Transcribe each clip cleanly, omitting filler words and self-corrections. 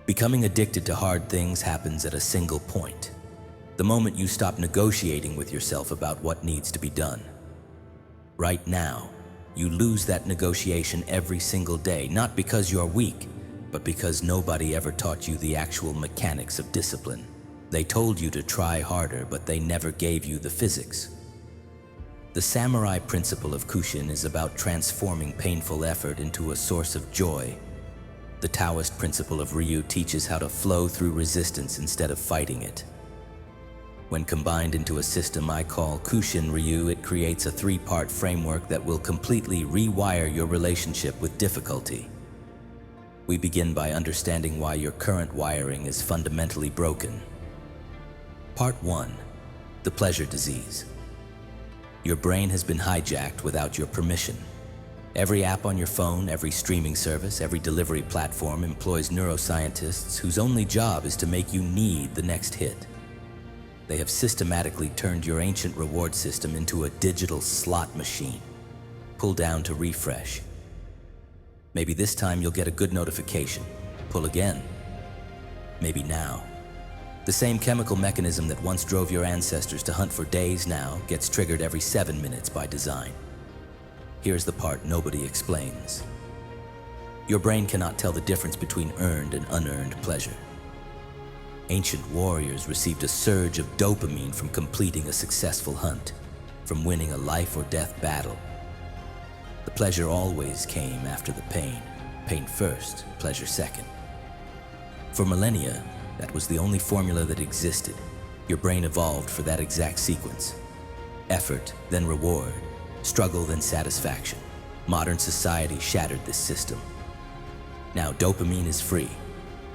Becoming addicted to hard things happens at a single point. The moment you stop negotiating with yourself about what needs to be done. Right now, you lose that negotiation every single day, not because you're weak, but because nobody ever taught you the actual mechanics of discipline. They told you to try harder, but they never gave you the physics. The samurai principle of Kushin is about transforming painful effort into a source of joy. The Taoist principle of Ryu teaches how to flow through resistance instead of fighting it. When combined into a system I call Kushin Ryu, it creates a three-part framework that will completely rewire your relationship with difficulty. We begin by understanding why your current wiring is fundamentally broken. Part 1. The pleasure disease. Your brain has been hijacked without your permission. Every app on your phone, every streaming service, every delivery platform employs neuroscientists whose only job is to make you need the next hit. They have systematically turned your ancient reward system into a digital slot machine. Pull down to refresh. Maybe this time you'll get a good notification. Pull again. Maybe now. The same chemical mechanism that once drove your ancestors to hunt for days now gets triggered every 7 minutes by design. Here's the part nobody explains. Your brain cannot tell the difference between earned and unearned pleasure. Ancient warriors received a surge of dopamine from completing a successful hunt, from winning a life or death battle. The pleasure always came after the pain. Pain first, pleasure second. For millennia, that was the only formula that existed. Your brain evolved for that exact sequence. Effort, then reward. Struggle, then satisfaction. Modern society shattered this system. Now dopamine is free.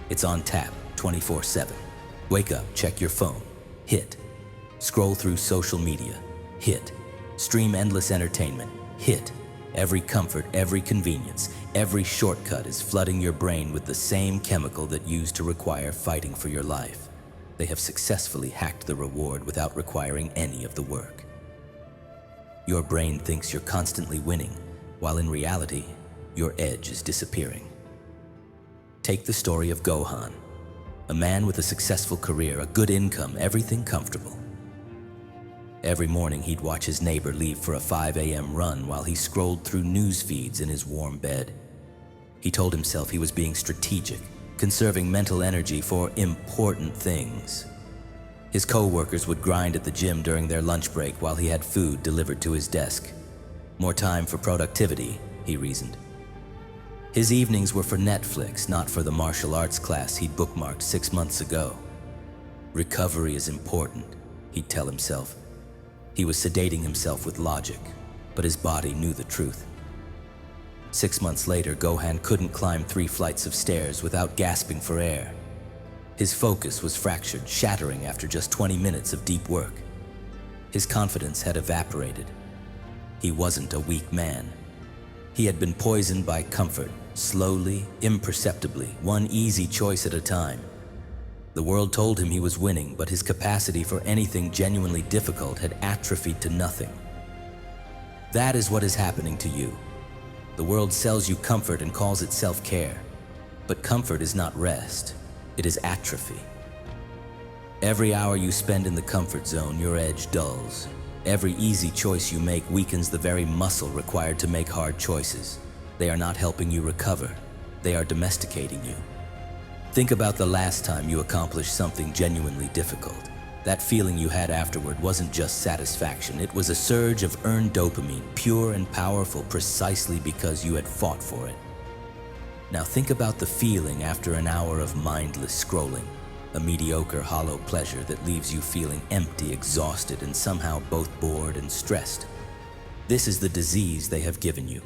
It's on tap, 24/7. Wake up, check your phone. Hit. Scroll through social media. Hit. Stream endless entertainment. Hit. Every comfort, every convenience, every shortcut is flooding your brain with the same chemical that used to require fighting for your life. They have successfully hacked the reward without requiring any of the work. Your brain thinks you're constantly winning, while in reality, your edge is disappearing. Take the story of Gohan, a man with a successful career, a good income, everything comfortable. Every morning he'd watch his neighbor leave for a 5 a.m. run while he scrolled through news feeds in his warm bed. He told himself he was being strategic, conserving mental energy for important things. His co-workers would grind at the gym during their lunch break while he had food delivered to his desk. More time for productivity, he reasoned. His evenings were for Netflix, not for the martial arts class he'd bookmarked 6 months ago. Recovery is important, he'd tell himself. He was sedating himself with logic, but his body knew the truth. 6 months later, Gohan couldn't climb 3 flights of stairs without gasping for air. His focus was fractured, shattering after just 20 minutes of deep work. His confidence had evaporated. He wasn't a weak man. He had been poisoned by comfort, slowly, imperceptibly, one easy choice at a time. The world told him he was winning, but his capacity for anything genuinely difficult had atrophied to nothing. That is what is happening to you. The world sells you comfort and calls it self-care. But comfort is not rest. It is atrophy. Every hour you spend in the comfort zone, your edge dulls. Every easy choice you make weakens the very muscle required to make hard choices. They are not helping you recover. They are domesticating you. Think about the last time you accomplished something genuinely difficult. That feeling you had afterward wasn't just satisfaction. It was a surge of earned dopamine, pure and powerful precisely because you had fought for it. Now think about the feeling after an hour of mindless scrolling. A mediocre, hollow pleasure that leaves you feeling empty, exhausted, and somehow both bored and stressed. This is the disease they have given you.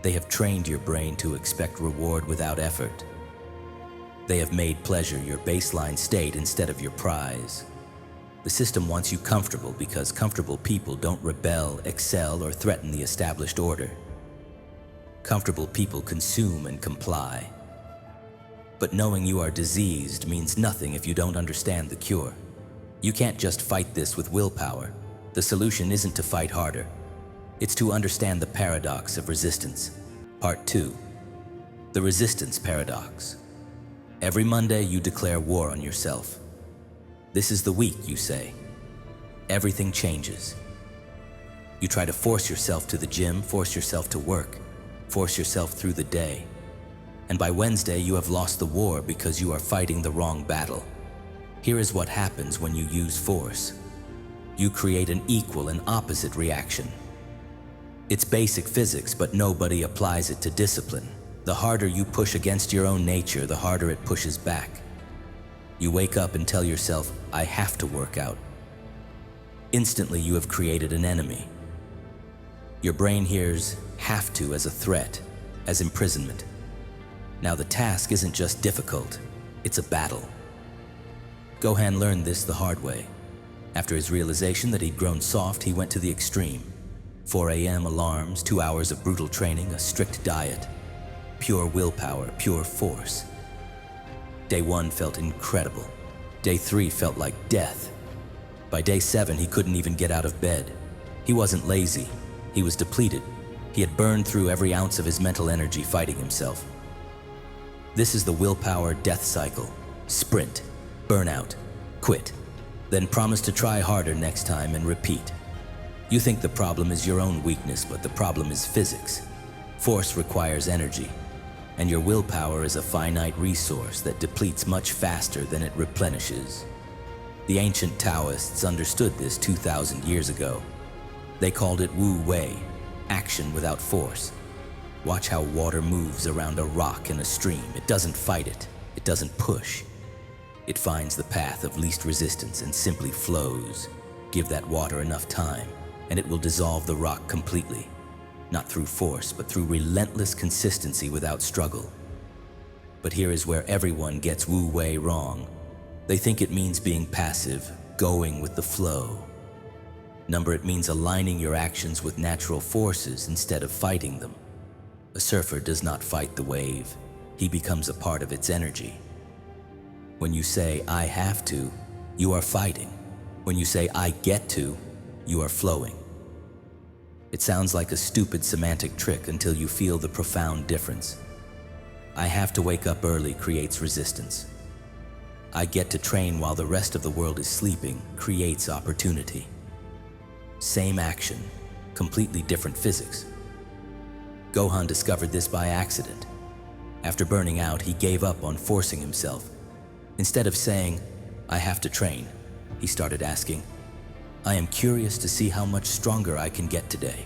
They have trained your brain to expect reward without effort. They have made pleasure your baseline state instead of your prize. The system wants you comfortable because comfortable people don't rebel, excel, or threaten the established order. Comfortable people consume and comply. But knowing you are diseased means nothing if you don't understand the cure. You can't just fight this with willpower. The solution isn't to fight harder. It's to understand the paradox of resistance. Part 2. The resistance paradox. Every Monday, you declare war on yourself. This is the week, you say. Everything changes. You try to force yourself to the gym, force yourself to work, force yourself through the day. And by Wednesday, you have lost the war because you are fighting the wrong battle. Here is what happens when you use force. You create an equal and opposite reaction. It's basic physics, but nobody applies it to discipline. The harder you push against your own nature, the harder it pushes back. You wake up and tell yourself, I have to work out. Instantly, you have created an enemy. Your brain hears have to as a threat, as imprisonment. Now the task isn't just difficult, it's a battle. Gohan learned this the hard way. After his realization that he'd grown soft, he went to the extreme. 4 a.m. alarms, 2 hours of brutal training, a strict diet, pure willpower, pure force. Day 1 felt incredible. Day 3 felt like death. By day 7, he couldn't even get out of bed. He wasn't lazy. He was depleted. He had burned through every ounce of his mental energy fighting himself. This is the willpower death cycle. Sprint, burnout, quit. Then promise to try harder next time and repeat. You think the problem is your own weakness, but the problem is physics. Force requires energy, and your willpower is a finite resource that depletes much faster than it replenishes. The ancient Taoists understood this 2,000 years ago. They called it Wu Wei, action without force. Watch how water moves around a rock in a stream. It doesn't fight it. It doesn't push. It finds the path of least resistance and simply flows. Give that water enough time, and it will dissolve the rock completely. Not through force, but through relentless consistency without struggle. But here is where everyone gets Wu Wei wrong. They think it means being passive, going with the flow. It means aligning your actions with natural forces instead of fighting them. A surfer does not fight the wave. He becomes a part of its energy. When you say, I have to, you are fighting. When you say, I get to, you are flowing. It sounds like a stupid semantic trick until you feel the profound difference. I have to wake up early creates resistance. I get to train while the rest of the world is sleeping creates opportunity. Same action, completely different physics. Gohan discovered this by accident. After burning out, he gave up on forcing himself. Instead of saying, I have to train, he started asking, I am curious to see how much stronger I can get today.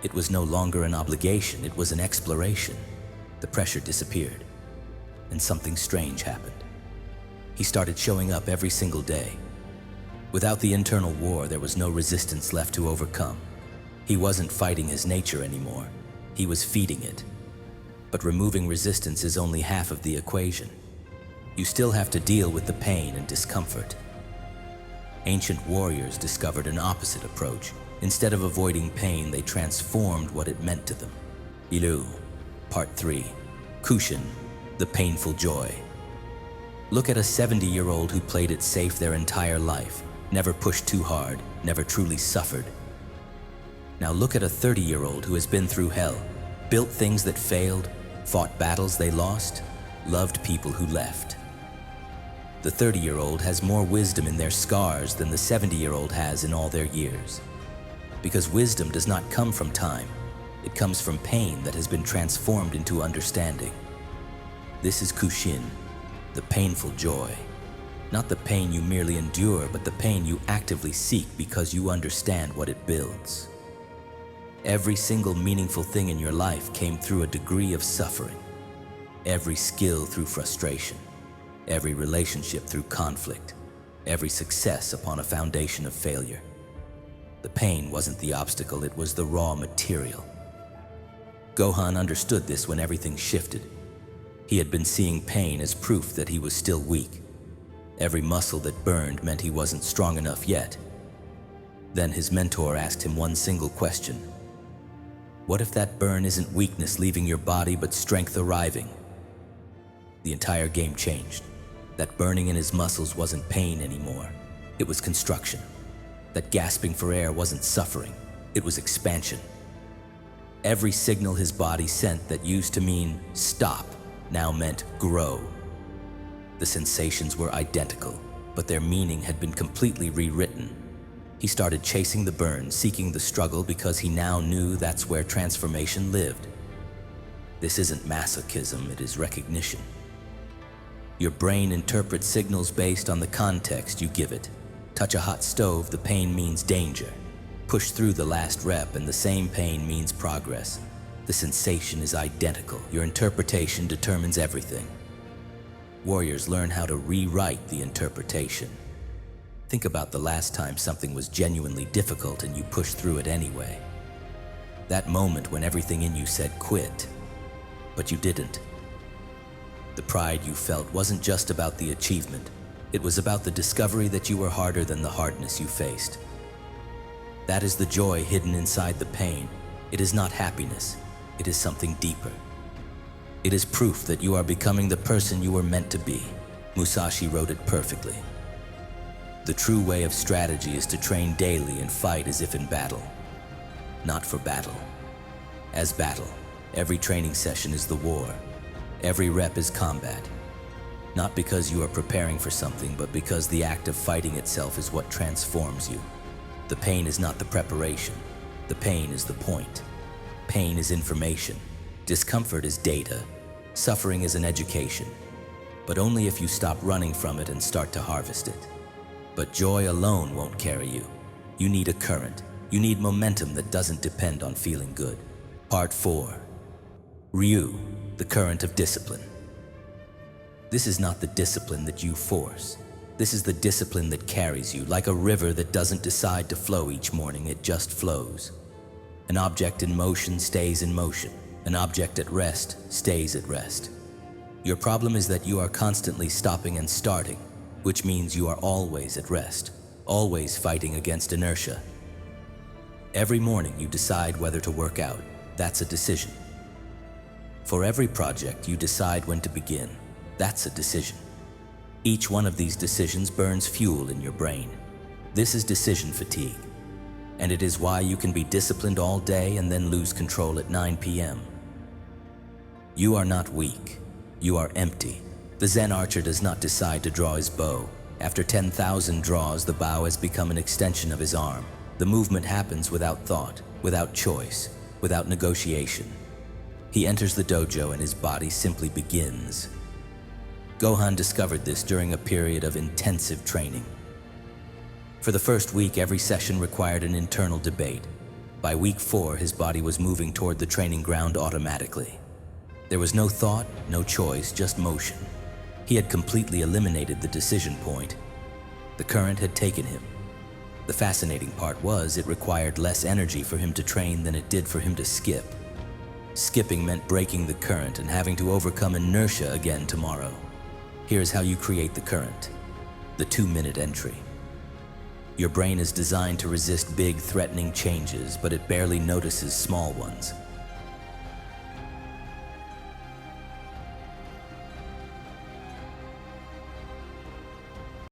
It was no longer an obligation, it was an exploration. The pressure disappeared, and something strange happened. He started showing up every single day. Without the internal war, there was no resistance left to overcome. He wasn't fighting his nature anymore. He was feeding it. But removing resistance is only half of the equation. You still have to deal with the pain and discomfort. Ancient warriors discovered an opposite approach. Instead of avoiding pain, they transformed what it meant to them. Ilu, Part 3. Kushin, the painful joy. Look at a 70-year-old who played it safe their entire life, never pushed too hard, never truly suffered. Now look at a 30-year-old who has been through hell, built things that failed, fought battles they lost, loved people who left. The 30-year-old has more wisdom in their scars than the 70-year-old has in all their years. Because wisdom does not come from time, it comes from pain that has been transformed into understanding. This is Kushin, the painful joy. Not the pain you merely endure, but the pain you actively seek because you understand what it builds. Every single meaningful thing in your life came through a degree of suffering. Every skill through frustration. Every relationship through conflict. Every success upon a foundation of failure. The pain wasn't the obstacle, it was the raw material. Gohan understood this when everything shifted. He had been seeing pain as proof that he was still weak. Every muscle that burned meant he wasn't strong enough yet. Then his mentor asked him one single question. What if that burn isn't weakness leaving your body but strength arriving? The entire game changed. That burning in his muscles wasn't pain anymore. It was construction. That gasping for air wasn't suffering. It was expansion. Every signal his body sent that used to mean stop now meant grow. The sensations were identical, but their meaning had been completely rewritten. He started chasing the burn, seeking the struggle because he now knew that's where transformation lived. This isn't masochism, it is recognition. Your brain interprets signals based on the context you give it. Touch a hot stove, the pain means danger. Push through the last rep, and the same pain means progress. The sensation is identical. Your interpretation determines everything. Warriors learn how to rewrite the interpretation. Think about the last time something was genuinely difficult and you pushed through it anyway. That moment when everything in you said quit, but you didn't. The pride you felt wasn't just about the achievement. It was about the discovery that you were harder than the hardness you faced. That is the joy hidden inside the pain. It is not happiness. It is something deeper. It is proof that you are becoming the person you were meant to be. Musashi wrote it perfectly. The true way of strategy is to train daily and fight as if in battle. Not for battle. As battle, every training session is the war. Every rep is combat. Not because you are preparing for something, but because the act of fighting itself is what transforms you. The pain is not the preparation. The pain is the point. Pain is information. Discomfort is data. Suffering is an education. But only if you stop running from it and start to harvest it. But joy alone won't carry you. You need a current. You need momentum that doesn't depend on feeling good. Part 4. Ryu, the current of discipline. This is not the discipline that you force. This is the discipline that carries you, like a river that doesn't decide to flow each morning, it just flows. An object in motion stays in motion. An object at rest stays at rest. Your problem is that you are constantly stopping and starting, which means you are always at rest, always fighting against inertia. Every morning you decide whether to work out. That's a decision. For every project, you decide when to begin. That's a decision. Each one of these decisions burns fuel in your brain. This is decision fatigue. And it is why you can be disciplined all day and then lose control at 9 p.m. You are not weak. You are empty. The Zen archer does not decide to draw his bow. After 10,000 draws, the bow has become an extension of his arm. The movement happens without thought, without choice, without negotiation. He enters the dojo and his body simply begins. Gohan discovered this during a period of intensive training. For the first week, every session required an internal debate. By week 4, his body was moving toward the training ground automatically. There was no thought, no choice, just motion. He had completely eliminated the decision point. The current had taken him. The fascinating part was it required less energy for him to train than it did for him to skip. Skipping meant breaking the current and having to overcome inertia again tomorrow. Here's how you create the current. The 2-minute entry. Your brain is designed to resist big, threatening changes, but it barely notices small ones.